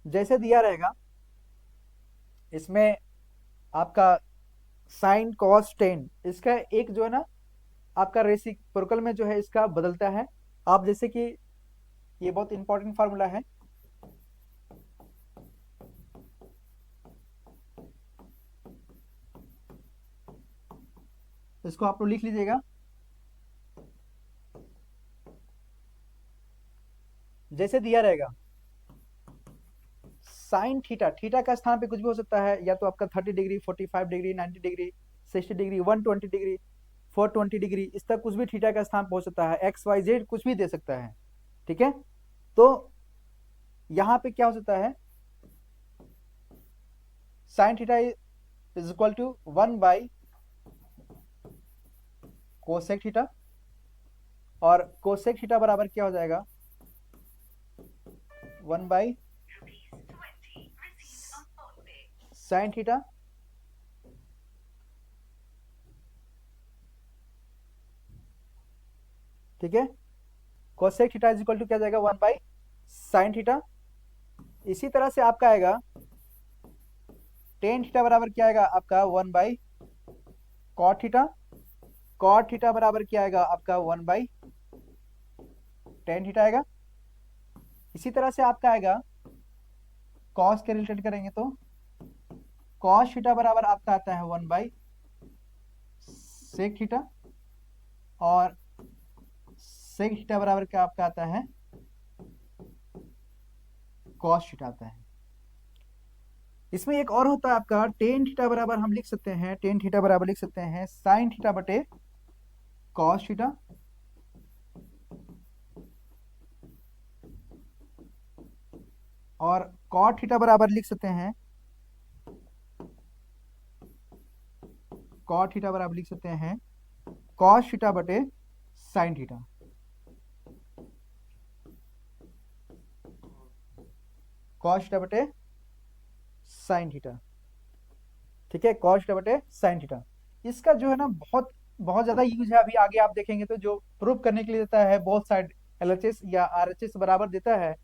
जैसे दिया रहेगा इसमें आपका साइन कॉस टेन, इसका एक जो है ना आपका रेसिप्रोकल में जो है इसका बदलता है। आप जैसे कि ये बहुत इंपॉर्टेंट फार्मूला है, इसको आप लोग लिख लीजिएगा। जैसे दिया रहेगा साइन थीटा, थीटा का स्थान पे कुछ भी हो सकता है, या तो आपका 30 degree, 45 degree, 90 degree, 60 degree, 120 degree, 420 degree, इस तक कुछ भी थीटा का स्थान पे हो सकता है, एक्स वाई जेड कुछ भी दे सकता है। ठीक है, तो यहाँ पे क्या हो सकता है, sine theta is equal to 1 cosec theta, और कोसेक थीटा बराबर क्या हो जाएगा, 1 साइन थीटा। ठीक है, cosec theta is equal to क्या हो जाएगा, 1 साइन थीटा। इसी तरह से आपका आएगा टेन थीटा बराबर क्या आएगा आपका, 1 कॉट थीटा। कॉट थीटा बराबर क्या आएगा आपका, 1/टेन थीटा आएगा। इसी तरह से आपका आएगा कॉस के रिलेटेड करेंगे तो कॉस थीटा बराबर आपका आता है 1/सेक थीटा, और सेक थीटा बराबर क्या आपका आता है, कॉस थीटा आता है। इसमें एक और होता है आपका टेन थीटा बराबर, हम लिख सकते हैं टेन थीटा बराबर लिख सकते हैं साइन थीटा बटे कॉस थीटा, और कॉट थीटा बराबर लिख सकते हैं, कॉट थीटा बराबर लिख सकते हैं कॉस थीटा बटे साइन थीटा। कॉस थीटा बटे साइन थीटा। ठीक है, कॉस थीटा बटे साइन थीटा। इसका जो है ना बहुत बहुत ज्यादा यूज है, अभी आगे आप देखेंगे तो जो प्रूव करने के लिए देता है बोथ साइड एलएचएस या आरएचएस बराबर देता है,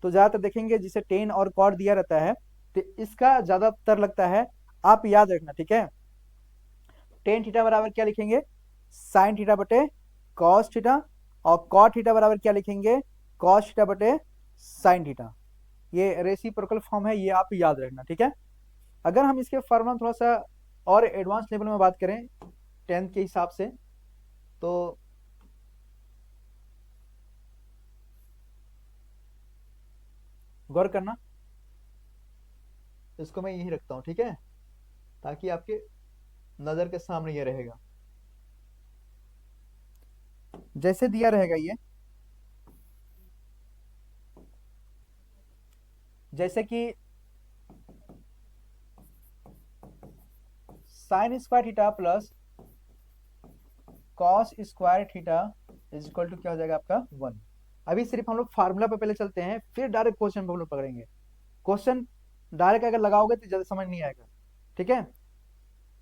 तो ज्यादातर देखेंगे जिसे टेन और कॉट दिया रहता है, तो इसका ज्यादातर लगता है। आप याद रखना, ठीक है, टेन थीटा बराबर क्या लिखेंगे, साइन थीटा बटे कॉस थीटा, और कॉट थीटा बराबर क्या लिखेंगे, कॉस थीटा बटे साइन थीटा। ये रेसिप्रोकल फॉर्म है, ये आप याद रखना। ठीक है, अगर हम इसके फॉर्मूला थोड़ा सा और एडवांस लेवल में बात करें टेंथ के हिसाब से, तो गौर करना, इसको मैं यही रखता हूं, ठीक है, ताकि आपके नजर के सामने ये रहेगा। जैसे दिया रहेगा ये, जैसे कि sine square theta plus cos square theta is equal to क्या हो जाएगा आपका 1। अभी सिर्फ हम लोग फार्मूला पे पहले चलते हैं, फिर डायरेक्ट क्वेश्चन पे हम लोग पकड़ेंगे। क्वेश्चन डायरेक्ट अगर लगाओगे तो ज्यादा समझ नहीं आएगा। ठीक है,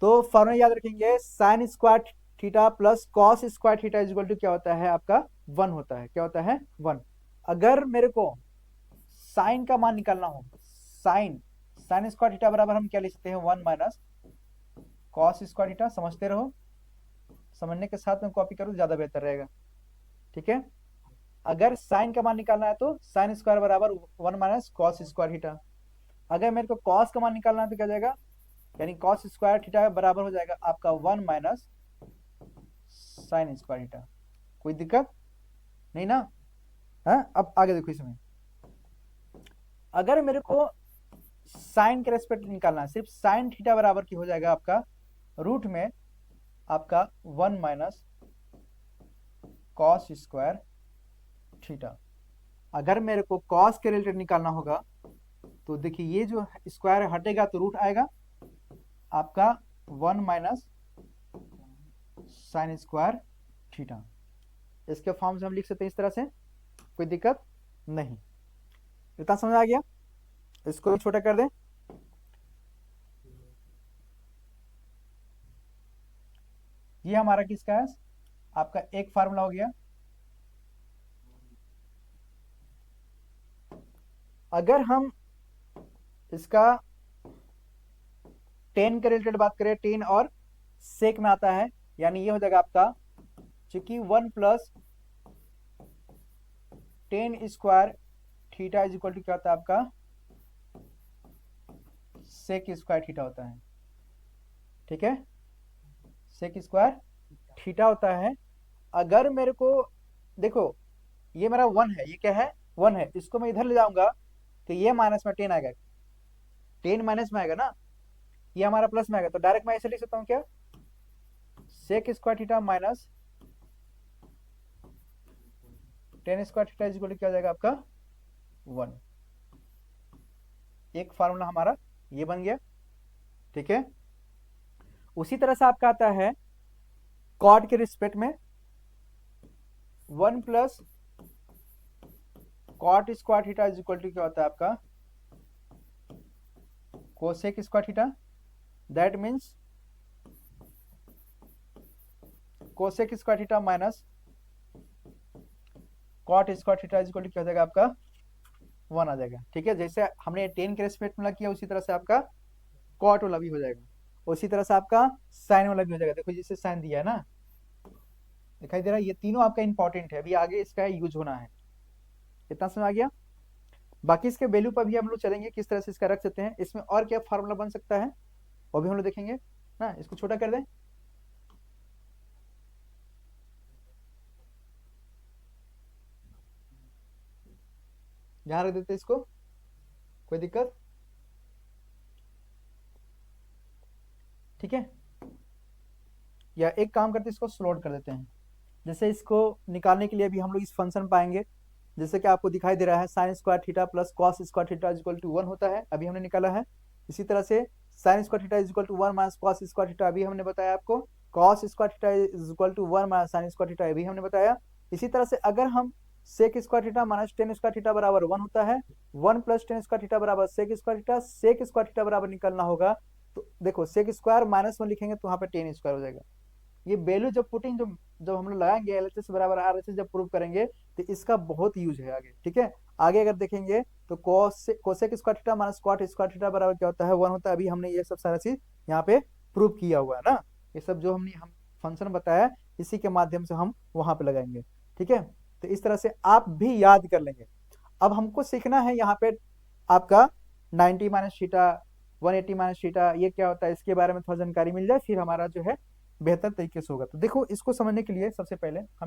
तो फॉर्मूला याद रखेंगे, sine square theta plus cos square theta is equal to क्या होता है आपका, 1 होता है। क्या होता है, 1। अगर मेरे को साइन का मान निकालना हो, साइन साइन स्क्वायर थीटा बराबर हम क्या लिख सकते हैं, 1 - कॉस स्क्वायर थीटा। समझते रहो, समझने के साथ में कॉपी करो, ज्यादा बेहतर रहेगा। ठीक है, अगर साइन का मान निकालना है तो साइन स्क्वायर बराबर 1 - कॉस स्क्वायर थीटा। अगर मेरे को कॉस का मान निकालना है तो क्या जाएगा, यानी कॉस स्क्वायर थीटा बराबर हो जाएगा आपका 1 - साइन स्क्वायर थीटा। कोई दिक्कत नहीं ना। हाँ, अब आगे देखो, इसमें अगर मेरे को साइन के रेस्पेक्ट निकालना है, सिर्फ साइन थीटा बराबर की हो जाएगा आपका रूट में आपका 1 - कॉस स्क्वायर थीटा। अगर मेरे को कॉस के रिलेटेड निकालना होगा तो देखिए, ये जो स्क्वायर हटेगा तो रूट आएगा आपका 1 - साइन स्क्वायर थीटा। इसके फॉर्म से हम लिख सकते हैं इस तरह से, कोई दिक्कत नहीं। इतना समझ आ गया, इसको भी छोटा कर दें। ये हमारा किसका है, आपका एक फार्मूला हो गया। अगर हम इसका टेन के रिलेटेड बात करें, टेन और सेक में आता है, यानी ये हो जाएगा आपका, चूंकि 1 plus tan square theta is equal to क्या होता है आपका, सेक स्क्वायर थीटा होता है। ठीक है, सेक स्क्वायर थीटा होता है। अगर मेरे को देखो, ये मेरा 1 है, ये क्या है, 1 है, इसको मैं इधर ले जाऊंगा तो ये माइनस में 10 आएगा, 10 माइनस में आएगा ना, ये हमारा प्लस में आएगा, तो डायरेक्ट मैं ऐसे लिख सकता हूँ क्या, sec square theta minus 10 square theta is equal to क्या हो जाएगा आपका 1। एक फार्मूला हमारा ये बन गया। ठीक है, उसी तरह से आपका आता है कॉट के रिस्पेक्ट में 1 plus cot square theta is equal to क्या होता है आपका, cosec square theta. That means cosec square theta minus cot square theta is equal to क्या हो जाएगा आपका 1 आ जाएगा। ठीक है, जैसे हमने 10 के रेस्पेक्ट में किया, उसी तरह से आपका कॉट वाला भी हो जाएगा, उसी तरह से आपका साइन वाला भी हो जाएगा। देखो जिसे साइन दिया है ना, दिखाई दे रहा है, ये तीनों आपका इंपॉर्टेंट है, अभी आगे इसका यूज होना है। इतना समझ आ गया। बाकी इसके वैल्यू पर भी हम लोग चलेंगे, किस तरह से इसका रख सकते हैं, इसमें और क्या फार्मूला बन सकता है वो भी हम लोग देखेंगे ना। इसको छोटा कर दें, यहां रख देते इसको, कोई दिक्कत। ठीक है, या एक काम करते इसको स्लॉट कर देते हैं। जैसे इसको निकालने के लिए भी हम लोग इस फंक्शन पाएंगे, जैसे कि आपको दिखाई दे रहा है sine square theta plus cos square theta is equal to 1 होता है, अभी हमने निकाला है। इसी तरह से sine square theta is equal to 1 minus cos square theta, अभी हमने बताया आपको। Cos square theta is equal to 1 minus sine square theta, अभी हमने बताया। इसी तरह से अगर हम sec square theta minus tan square theta बराबर 1 होता है, 1 प्लस टेन स्क्वायर थीटा बराबर sec square theta, sec square theta बराबर निकलना होगा, तो देखो सेक स्क्वायर माइनस 1 लिखेंगे तो वहां पे टेन स्क्वायर हो जाएगा। ये वैल्यू जब पुटिंग जब हम लोग लगाएंगे एलएचएस बराबर आरएचएस जब प्रूव करेंगे, तो इसका बहुत यूज है आगे। ठीक है, आगे अगर देखेंगे तो cosec square theta minus cot square theta बराबर क्या होता है 1 होता है, अभी हमने ये सब सारा चीज यहाँ पे प्रूव किया हुआ है ना। ये सब जो हमने हम फंक्शन बताया, इसी के माध्यम से हम वहां पे लगाएंगे। ठीक है, तो इस तरह से आप भी याद कर लेंगे। अब हमको सीखना है यहाँ पे आपका 90 माइनस थीटा, 180 माइनस थीटा, ये क्या होता है, इसके बारे में थोड़ा जानकारी मिल जाए, फिर हमारा जो है बेहतर तरीके से होगा। तो देखो, इसको समझने के लिए सबसे पहले हम